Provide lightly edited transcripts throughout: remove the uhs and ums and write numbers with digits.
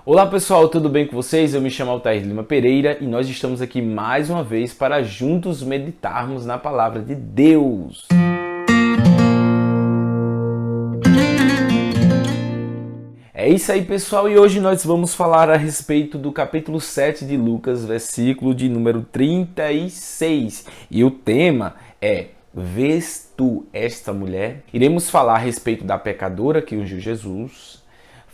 Olá pessoal, tudo bem com vocês? Eu me chamo Altair Lima Pereira e nós estamos aqui mais uma vez para juntos meditarmos na Palavra de Deus. É isso aí pessoal, e hoje nós vamos falar a respeito do capítulo 7 de Lucas, versículo de número 36. E o tema é: Vês tu esta mulher? Iremos falar a respeito da pecadora que ungiu Jesus.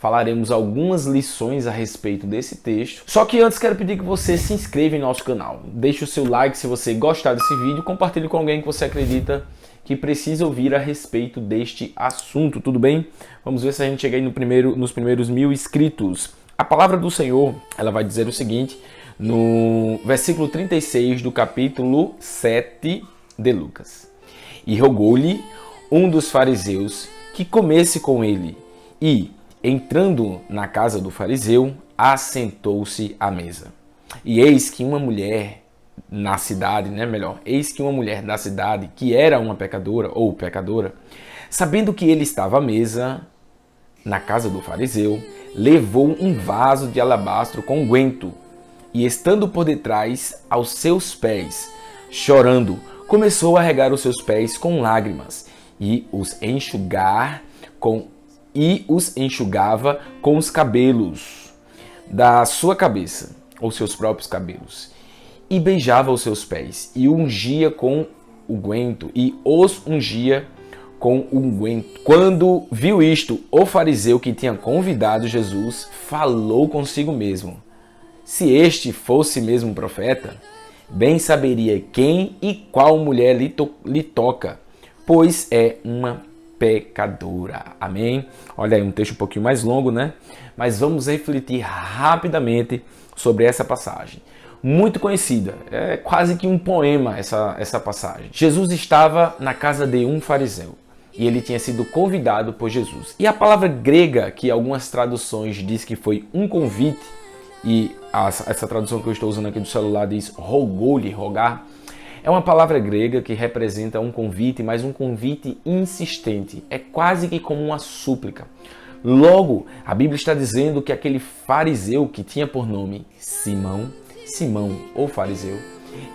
Falaremos algumas lições a respeito desse texto. Só que antes quero pedir que você se inscreva em nosso canal. Deixe o seu like se você gostar desse vídeo. Compartilhe com alguém que você acredita que precisa ouvir a respeito deste assunto, tudo bem? Vamos ver se a gente chega aí nos primeiros 1000 inscritos. A palavra do Senhor, ela vai dizer o seguinte, no versículo 36 do capítulo 7 de Lucas. E rogou-lhe um dos fariseus que comesse com ele, e, entrando na casa do fariseu, assentou-se à mesa. E eis que uma mulher na cidade, eis que uma mulher da cidade, que era uma pecadora ou pecadora, sabendo que ele estava à mesa na casa do fariseu, levou um vaso de alabastro com unguento e, estando por detrás aos seus pés, chorando, começou a regar os seus pés com lágrimas e os enxugava com os cabelos da sua cabeça, ou seus próprios cabelos, e beijava os seus pés, e ungia com unguento, e os ungia com unguento. Quando viu isto, o fariseu que tinha convidado Jesus falou consigo mesmo: se este fosse mesmo profeta, bem saberia quem e qual mulher lhe toca, pois é uma pecadora. Amém? Olha aí, um texto um pouquinho mais longo, né? Mas vamos refletir rapidamente sobre essa passagem. Muito conhecida, é quase que um poema essa passagem. Jesus estava na casa de um fariseu e ele tinha sido convidado por Jesus. E a palavra grega, que algumas traduções diz que foi um convite, e essa tradução que eu estou usando aqui do celular diz rogou-lhe, rogar, é uma palavra grega que representa um convite, mas um convite insistente. É quase que como uma súplica. Logo, a Bíblia está dizendo que aquele fariseu que tinha por nome Simão, o fariseu,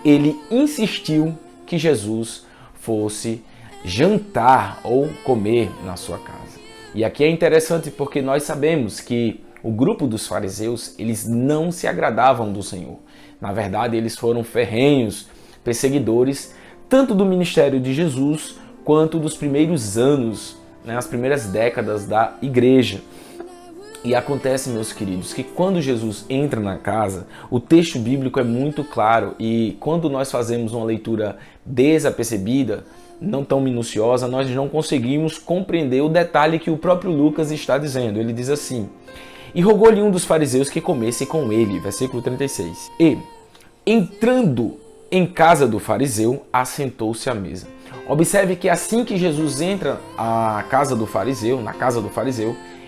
ele insistiu que Jesus fosse jantar ou comer na sua casa. E aqui é interessante porque nós sabemos que o grupo dos fariseus, eles não se agradavam do Senhor. Na verdade, eles foram ferrenhos perseguidores tanto do ministério de Jesus quanto dos primeiros anos, as primeiras décadas da igreja. E acontece, meus queridos, que quando Jesus entra na casa, o texto bíblico é muito claro, e quando nós fazemos uma leitura desapercebida, não tão minuciosa, nós não conseguimos compreender o detalhe que o próprio Lucas está dizendo. Ele diz assim: e rogou-lhe um dos fariseus que comesse com ele, versículo 36. E, entrando em casa do fariseu, assentou-se à mesa. Observe que assim que Jesus entra na casa do fariseu,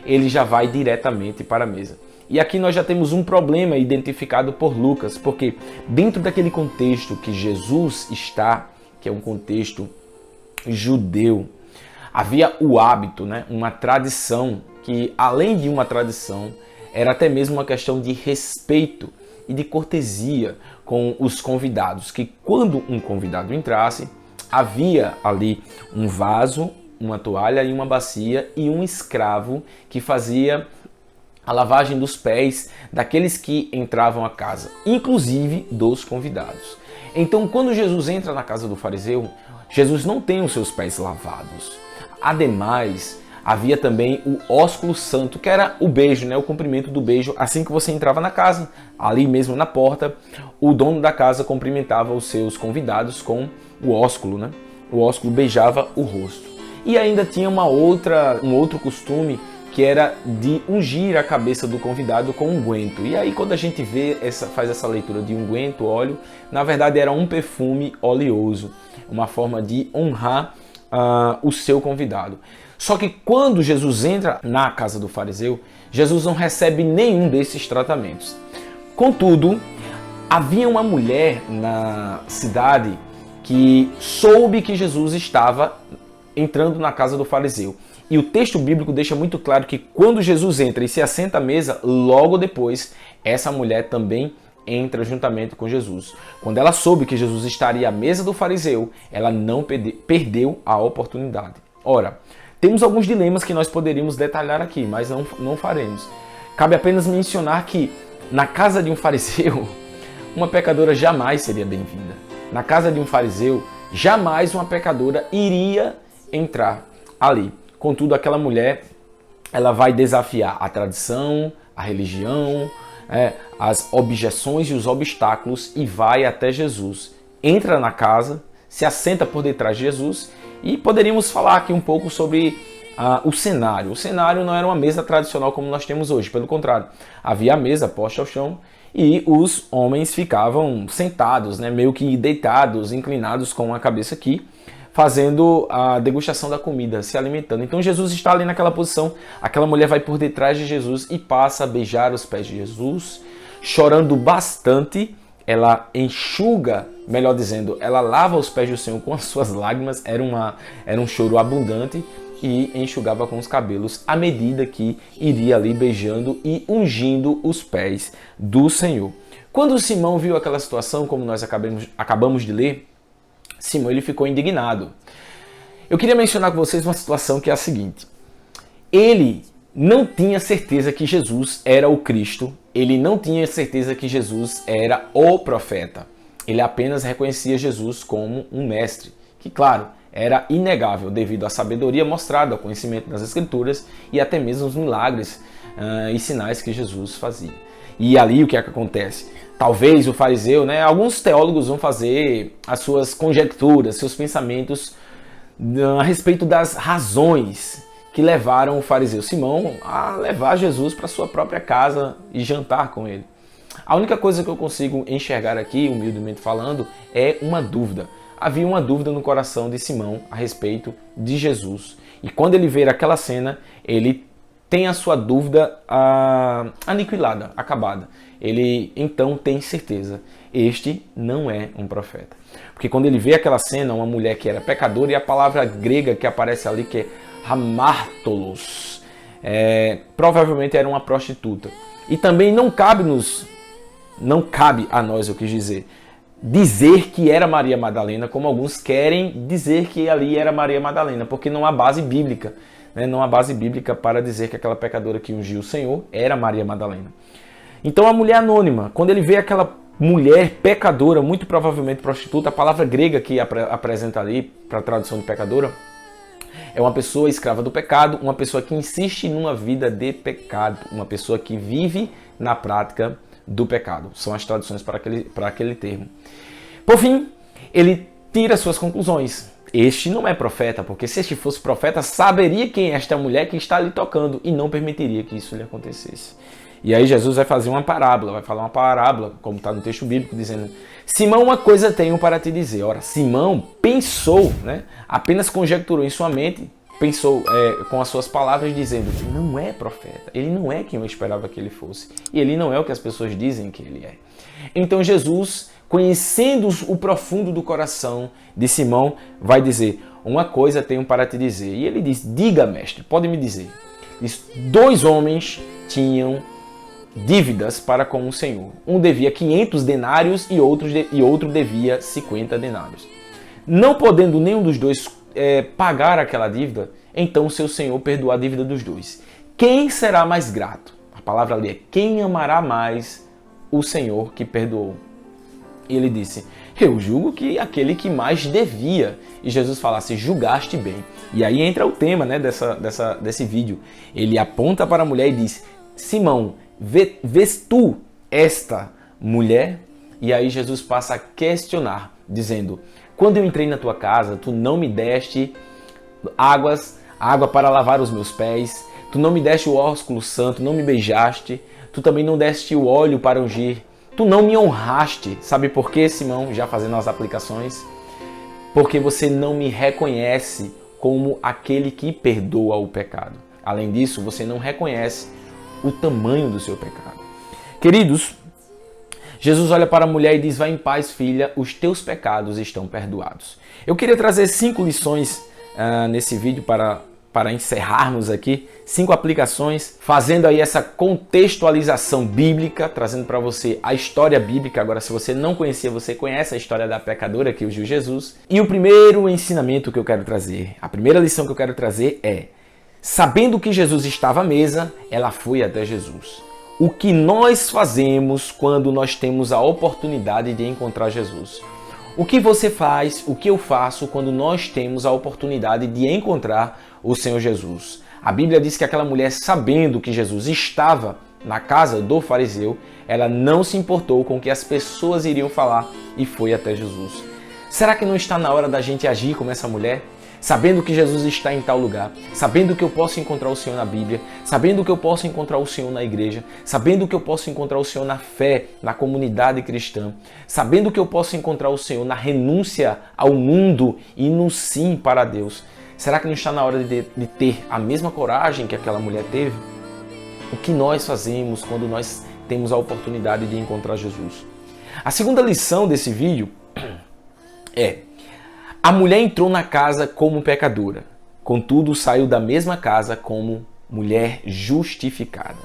ele já vai diretamente para a mesa. E aqui nós já temos um problema identificado por Lucas, porque dentro daquele contexto que Jesus está, que é um contexto judeu, havia o hábito, uma tradição, que além de uma tradição, era até mesmo uma questão de respeito e de cortesia com os convidados, que quando um convidado entrasse, havia ali um vaso, uma toalha e uma bacia e um escravo que fazia a lavagem dos pés daqueles que entravam à casa, inclusive dos convidados. Então, quando Jesus entra na casa do fariseu, Jesus não tem os seus pés lavados. Ademais, havia também o ósculo santo, que era o beijo, o cumprimento do beijo. Assim que você entrava na casa, ali mesmo na porta, o dono da casa cumprimentava os seus convidados com o ósculo, O ósculo beijava o rosto. E ainda tinha um outro costume, que era de ungir a cabeça do convidado com unguento. E aí quando a gente faz essa leitura de unguento, óleo, na verdade era um perfume oleoso, uma forma de honrar o seu convidado. Só que quando Jesus entra na casa do fariseu, Jesus não recebe nenhum desses tratamentos. Contudo, havia uma mulher na cidade que soube que Jesus estava entrando na casa do fariseu. E o texto bíblico deixa muito claro que quando Jesus entra e se assenta à mesa, logo depois, essa mulher também entra juntamente com Jesus. Quando ela soube que Jesus estaria à mesa do fariseu, ela não perdeu a oportunidade. Ora, temos alguns dilemas que nós poderíamos detalhar aqui, mas não faremos. Cabe apenas mencionar que na casa de um fariseu, uma pecadora jamais seria bem-vinda. Na casa de um fariseu, jamais uma pecadora iria entrar ali. Contudo, aquela mulher, ela vai desafiar a tradição, a religião, as objeções e os obstáculos e vai até Jesus. Entra na casa, se assenta por detrás de Jesus e poderíamos falar aqui um pouco sobre o cenário. O cenário não era uma mesa tradicional como nós temos hoje, pelo contrário. Havia a mesa posta ao chão e os homens ficavam sentados, meio que deitados, inclinados com a cabeça aqui, fazendo a degustação da comida, se alimentando. Então Jesus está ali naquela posição, aquela mulher vai por detrás de Jesus e passa a beijar os pés de Jesus, chorando bastante. Ela enxuga, melhor dizendo, ela lava os pés do Senhor com as suas lágrimas, era um choro abundante, e enxugava com os cabelos à medida que iria ali beijando e ungindo os pés do Senhor. Quando Simão viu aquela situação, como nós acabamos de ler, Simão ele ficou indignado. Eu queria mencionar com vocês uma situação que é a seguinte. Ele não tinha certeza que Jesus era o Cristo, ele não tinha certeza que Jesus era o profeta. Ele apenas reconhecia Jesus como um mestre, que claro, era inegável devido à sabedoria mostrada, ao conhecimento das Escrituras e até mesmo os milagres e sinais que Jesus fazia. E ali o que é que acontece? Talvez o fariseu, alguns teólogos vão fazer as suas conjecturas, seus pensamentos a respeito das razões que levaram o fariseu Simão a levar Jesus para sua própria casa e jantar com ele. A única coisa que eu consigo enxergar aqui, humildemente falando, é uma dúvida. Havia uma dúvida no coração de Simão a respeito de Jesus. E quando ele vê aquela cena, ele tem a sua dúvida aniquilada, acabada. Ele então tem certeza, este não é um profeta. Porque quando ele vê aquela cena, uma mulher que era pecadora, e a palavra grega que aparece ali, que é hamartolos, provavelmente era uma prostituta. E também não cabe a nós, eu quis dizer que era Maria Madalena, como alguns querem dizer que ali era Maria Madalena, porque não há base bíblica. Não há base bíblica para dizer que aquela pecadora que ungiu o Senhor era Maria Madalena. Então a mulher anônima, quando ele vê aquela mulher pecadora, muito provavelmente prostituta, a palavra grega que apresenta ali para a tradução de pecadora, é uma pessoa escrava do pecado, uma pessoa que insiste numa vida de pecado, uma pessoa que vive na prática do pecado. São as traduções para aquele termo. Por fim, ele tira suas conclusões. Este não é profeta, porque se este fosse profeta, saberia quem é esta mulher que está ali tocando e não permitiria que isso lhe acontecesse. E aí Jesus vai fazer uma parábola, vai falar uma parábola, como está no texto bíblico, dizendo: Simão, uma coisa tenho para te dizer. Ora, Simão pensou, apenas conjecturou em sua mente, pensou com as suas palavras, dizendo que não é profeta, ele não é quem eu esperava que ele fosse, e ele não é o que as pessoas dizem que ele é. Então Jesus, conhecendo o profundo do coração de Simão, vai dizer: uma coisa tenho para te dizer. E ele diz: diga, mestre, pode me dizer. Diz: 2 homens tinham dívidas para com o Senhor. Um devia 500 denários e outro devia 50 denários. Não podendo nenhum dos dois pagar aquela dívida, então o seu Senhor perdoou a dívida dos dois. Quem será mais grato? A palavra ali é: quem amará mais o Senhor que perdoou? E ele disse: eu julgo que aquele que mais devia. E Jesus falasse: julgaste bem. E aí entra o tema desse vídeo. Ele aponta para a mulher e diz: Simão, vês tu esta mulher? E aí Jesus passa a questionar, dizendo: quando eu entrei na tua casa, tu não me deste água para lavar os meus pés, tu não me deste o ósculo santo, não me beijaste, tu também não deste o óleo para ungir, tu não me honraste. Sabe por quê, Simão? Já fazendo as aplicações. Porque você não me reconhece como aquele que perdoa o pecado. Além disso, você não reconhece o tamanho do seu pecado. Queridos, Jesus olha para a mulher e diz: vai em paz, filha, os teus pecados estão perdoados. Eu queria trazer 5 lições nesse vídeo para para encerrarmos aqui, 5 aplicações, fazendo aí essa contextualização bíblica, trazendo para você a história bíblica. Agora, se você não conhecia, você conhece a história da pecadora que ungiu Jesus. E o primeiro ensinamento que eu quero trazer, a primeira lição que eu quero trazer é: sabendo que Jesus estava à mesa, ela foi até Jesus. O que nós fazemos quando nós temos a oportunidade de encontrar Jesus? O que você faz, o que eu faço quando nós temos a oportunidade de encontrar o Senhor Jesus? A Bíblia diz que aquela mulher, sabendo que Jesus estava na casa do fariseu, ela não se importou com o que as pessoas iriam falar e foi até Jesus. Será que não está na hora da gente agir como essa mulher? Sabendo que Jesus está em tal lugar, sabendo que eu posso encontrar o Senhor na Bíblia, sabendo que eu posso encontrar o Senhor na igreja, sabendo que eu posso encontrar o Senhor na fé, na comunidade cristã, sabendo que eu posso encontrar o Senhor na renúncia ao mundo e no sim para Deus. Será que não está na hora de ter a mesma coragem que aquela mulher teve? O que nós fazemos quando nós temos a oportunidade de encontrar Jesus? A segunda lição desse vídeo é: a mulher entrou na casa como pecadora, contudo saiu da mesma casa como mulher justificada.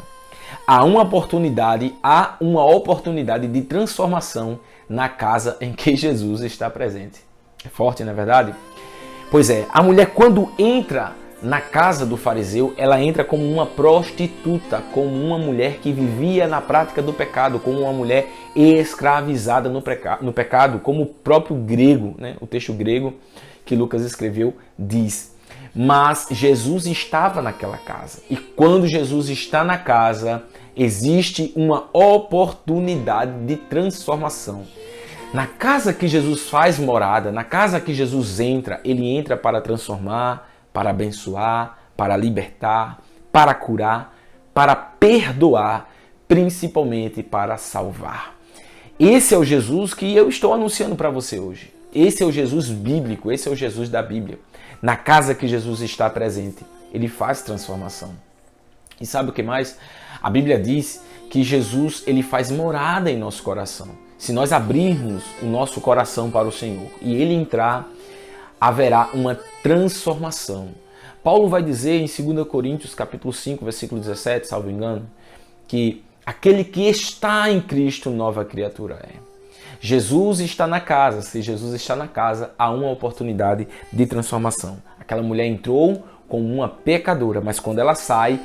Há uma oportunidade de transformação na casa em que Jesus está presente. É forte, não é verdade? Pois é, a mulher, quando entra na casa do fariseu, ela entra como uma prostituta, como uma mulher que vivia na prática do pecado, como uma mulher escravizada no pecado, como o próprio grego, né? O texto grego que Lucas escreveu diz. Mas Jesus estava naquela casa. E quando Jesus está na casa, existe uma oportunidade de transformação. Na casa que Jesus faz morada, na casa que Jesus entra, ele entra para transformar, para abençoar, para libertar, para curar, para perdoar, principalmente para salvar. Esse é o Jesus que eu estou anunciando para você hoje. Esse é o Jesus bíblico, esse é o Jesus da Bíblia. Na casa que Jesus está presente, ele faz transformação. E sabe o que mais? A Bíblia diz que Jesus, ele faz morada em nosso coração. Se nós abrirmos o nosso coração para o Senhor e ele entrar, haverá uma transformação. Paulo vai dizer em 2 Coríntios capítulo 5, versículo 17, salvo engano, que aquele que está em Cristo, nova criatura é. Jesus está na casa. Se Jesus está na casa, há uma oportunidade de transformação. Aquela mulher entrou como uma pecadora, mas quando ela sai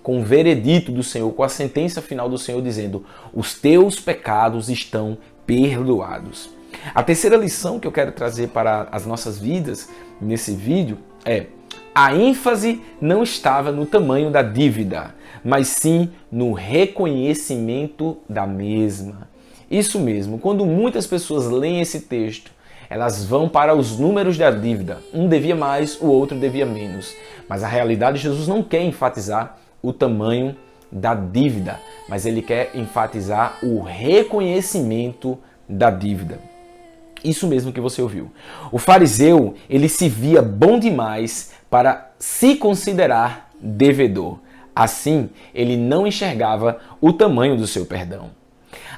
com o veredito do Senhor, com a sentença final do Senhor dizendo: os teus pecados estão perdoados. A terceira lição que eu quero trazer para as nossas vidas nesse vídeo é: a ênfase não estava no tamanho da dívida, mas sim no reconhecimento da mesma. Isso mesmo, quando muitas pessoas leem esse texto, elas vão para os números da dívida. Um devia mais, o outro devia menos. Mas a realidade, Jesus não quer enfatizar o tamanho da dívida, mas ele quer enfatizar o reconhecimento da dívida. Isso mesmo que você ouviu. O fariseu, ele se via bom demais para se considerar devedor. Assim, ele não enxergava o tamanho do seu perdão.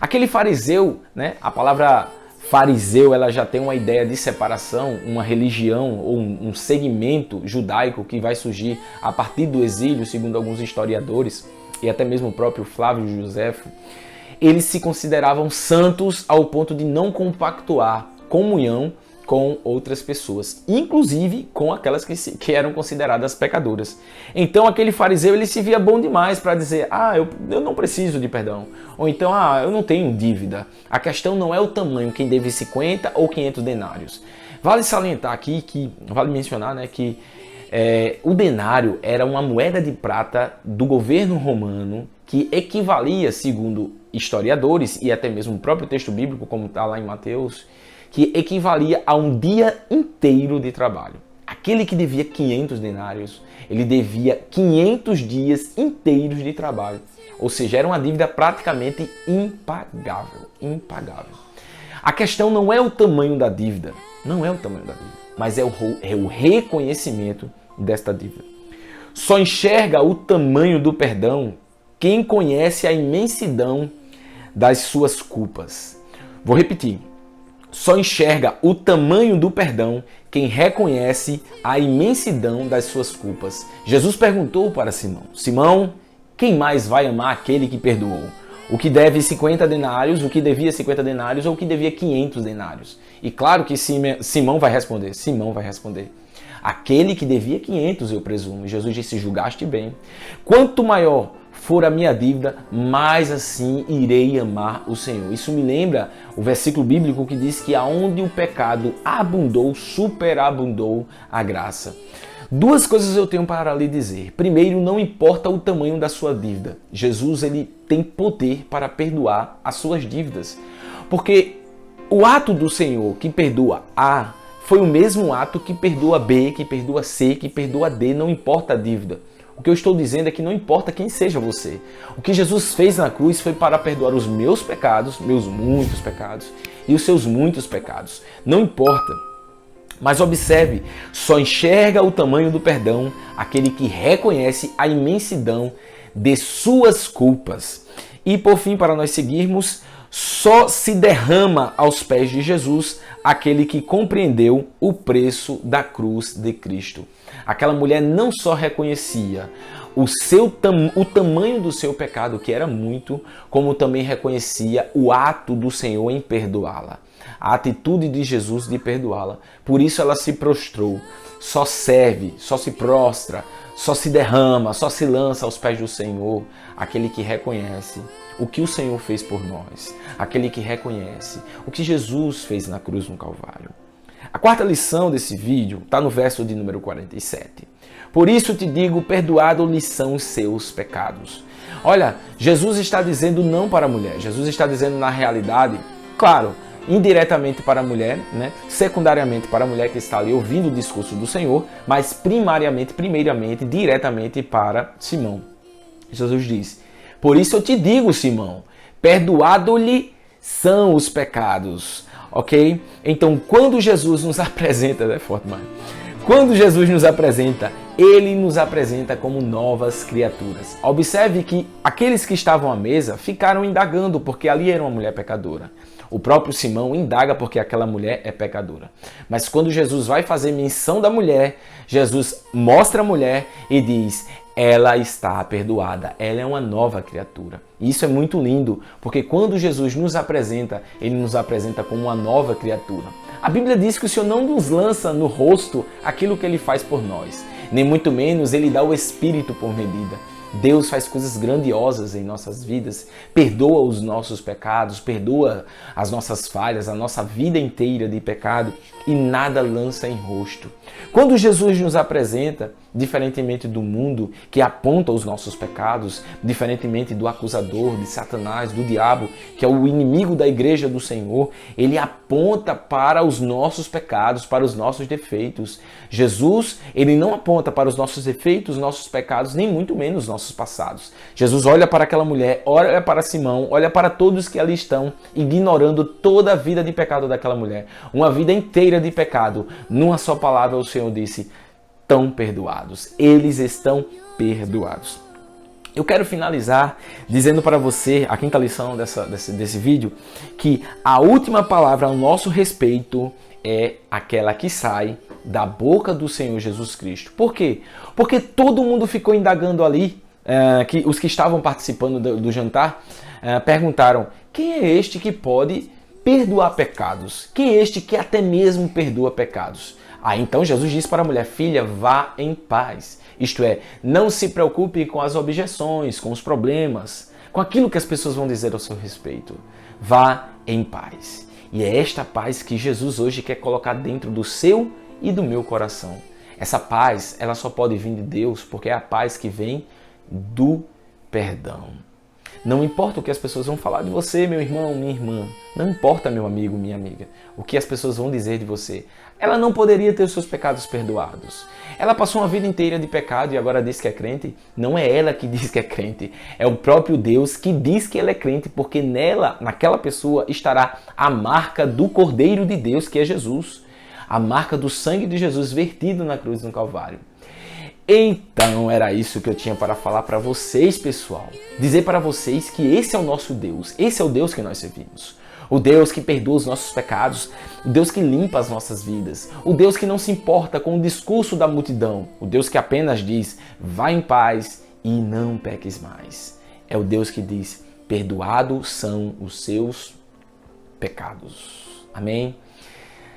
Aquele fariseu, né? A palavra fariseu, ela já tem uma ideia de separação, uma religião ou um segmento judaico que vai surgir a partir do exílio, segundo alguns historiadores, e até mesmo o próprio Flávio Joséfo. Eles se consideravam santos ao ponto de não compactuar comunhão com outras pessoas, inclusive com aquelas que eram consideradas pecadoras. Então aquele fariseu, ele se via bom demais para dizer: eu não preciso de perdão, ou então eu não tenho dívida. A questão não é o tamanho, quem deve 50 ou 500 denários. Vale salientar aqui, vale mencionar, né, que o denário era uma moeda de prata do governo romano que equivalia, segundo historiadores e até mesmo o próprio texto bíblico, como está lá em Mateus, que equivalia a um dia inteiro de trabalho. Aquele que devia 500 denários, ele devia 500 dias inteiros de trabalho. Ou seja, era uma dívida praticamente impagável. A questão não é o tamanho da dívida, mas é o reconhecimento desta dívida. Só enxerga o tamanho do perdão quem conhece a imensidão das suas culpas. Vou repetir. só enxerga o tamanho do perdão quem reconhece a imensidão das suas culpas. Jesus perguntou para Simão: Simão, quem mais vai amar aquele que perdoou? O que deve 50 denários, o que devia 50 denários ou o que devia 500 denários? E claro que Simão vai responder. Simão vai responder: aquele que devia 500, eu presumo. E Jesus disse: julgaste bem. Quanto maior for a minha dívida, mais assim irei amar o Senhor. Isso me lembra o versículo bíblico que diz que aonde o pecado abundou, superabundou a graça. Duas coisas eu tenho para lhe dizer. Primeiro, não importa o tamanho da sua dívida. Jesus, ele tem poder para perdoar as suas dívidas. Porque o ato do Senhor que perdoa A foi o mesmo ato que perdoa B, que perdoa C, que perdoa D, não importa a dívida. O que eu estou dizendo é que não importa quem seja você. O que Jesus fez na cruz foi para perdoar os meus pecados, meus muitos pecados, e os seus muitos pecados. Não importa. Mas observe, só enxerga o tamanho do perdão aquele que reconhece a imensidão de suas culpas. E por fim, para nós seguirmos, só se derrama aos pés de Jesus aquele que compreendeu o preço da cruz de Cristo. Aquela mulher não só reconhecia o tamanho do seu pecado, que era muito, como também reconhecia o ato do Senhor em perdoá-la. A atitude de Jesus de perdoá-la. Por isso ela se prostrou, só serve, só se prostra, só se derrama, só se lança aos pés do Senhor, aquele que reconhece o que o Senhor fez por nós, aquele que reconhece o que Jesus fez na cruz no Calvário. A quarta lição desse vídeo está no verso de número 47. Por isso te digo, perdoados-lhes são os seus pecados. Olha, Jesus está dizendo não para a mulher. Jesus está dizendo na realidade, claro, indiretamente para a mulher, né? Secundariamente para a mulher que está ali ouvindo o discurso do Senhor, mas primeiramente, diretamente para Simão. Jesus diz: por isso eu te digo, Simão, perdoado-lhe são os pecados. Ok? Então, quando Jesus nos apresenta, é forte, mano. Quando Jesus nos apresenta, ele nos apresenta como novas criaturas. Observe que aqueles que estavam à mesa ficaram indagando porque ali era uma mulher pecadora. O próprio Simão indaga porque aquela mulher é pecadora. Mas quando Jesus vai fazer menção da mulher, Jesus mostra a mulher e diz: ela está perdoada, ela é uma nova criatura. E isso é muito lindo, porque quando Jesus nos apresenta, ele nos apresenta como uma nova criatura. A Bíblia diz que o Senhor não nos lança no rosto aquilo que ele faz por nós, nem muito menos ele dá o Espírito por medida. Deus faz coisas grandiosas em nossas vidas, perdoa os nossos pecados, perdoa as nossas falhas, a nossa vida inteira de pecado e nada lança em rosto. Quando Jesus nos apresenta, diferentemente do mundo que aponta os nossos pecados, diferentemente do acusador, de Satanás, do diabo, que é o inimigo da igreja do Senhor, ele aponta para os nossos pecados, para os nossos defeitos. Jesus, ele não aponta para os nossos defeitos, nossos pecados, nem muito menos nossos passados. Jesus olha para aquela mulher, olha para Simão, olha para todos que ali estão, ignorando toda a vida de pecado daquela mulher. Uma vida inteira de pecado. Numa só palavra o Senhor disse: estão perdoados. Eles estão perdoados. Eu quero finalizar dizendo para você, a quinta lição desse vídeo, que a última palavra ao nosso respeito é aquela que sai da boca do Senhor Jesus Cristo. Por quê? Porque todo mundo ficou indagando ali, que os que estavam participando do jantar perguntaram: quem é este que pode perdoar pecados? Quem é este que até mesmo perdoa pecados? Então Jesus disse para a mulher: filha, vá em paz. Isto é, não se preocupe com as objeções, com os problemas, com aquilo que as pessoas vão dizer ao seu respeito. Vá em paz. E é esta paz que Jesus hoje quer colocar dentro do seu e do meu coração. Essa paz, ela só pode vir de Deus porque é a paz que vem do perdão. Não importa o que as pessoas vão falar de você, meu irmão, minha irmã. Não importa, meu amigo, minha amiga, o que as pessoas vão dizer de você. Ela não poderia ter os seus pecados perdoados. Ela passou uma vida inteira de pecado e agora diz que é crente. Não é ela que diz que é crente. É o próprio Deus que diz que ela é crente, porque nela, naquela pessoa, estará a marca do Cordeiro de Deus, que é Jesus. A marca do sangue de Jesus vertido na cruz do Calvário. Então era isso que eu tinha para falar para vocês, pessoal. Dizer para vocês que esse é o nosso Deus, esse é o Deus que nós servimos. o Deus que perdoa os nossos pecados, o Deus que limpa as nossas vidas, o Deus que não se importa com o discurso da multidão, o Deus que apenas diz, vá em paz e não peques mais. É o Deus que diz, perdoados são os seus pecados. Amém?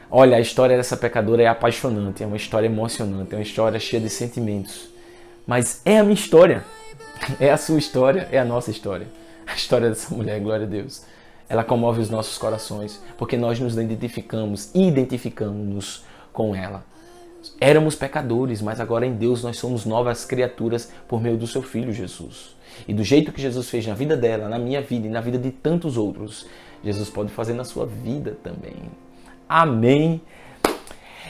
Olha, a história dessa pecadora é apaixonante, é uma história emocionante, é uma história cheia de sentimentos. Mas é a minha história, é a sua história, é a nossa história. A história dessa mulher, glória a Deus. Ela comove os nossos corações, porque nós nos identificamos com ela. Éramos pecadores, mas agora em Deus nós somos novas criaturas por meio do seu Filho Jesus. E do jeito que Jesus fez na vida dela, na minha vida e na vida de tantos outros, Jesus pode fazer na sua vida também. Amém.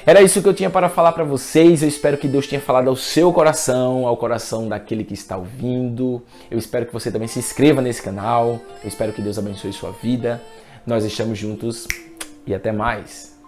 Era isso que eu tinha para falar para vocês. Eu espero que Deus tenha falado ao seu coração, ao coração daquele que está ouvindo. Eu espero que você também se inscreva nesse canal. Eu espero que Deus abençoe sua vida. Nós estamos juntos e até mais.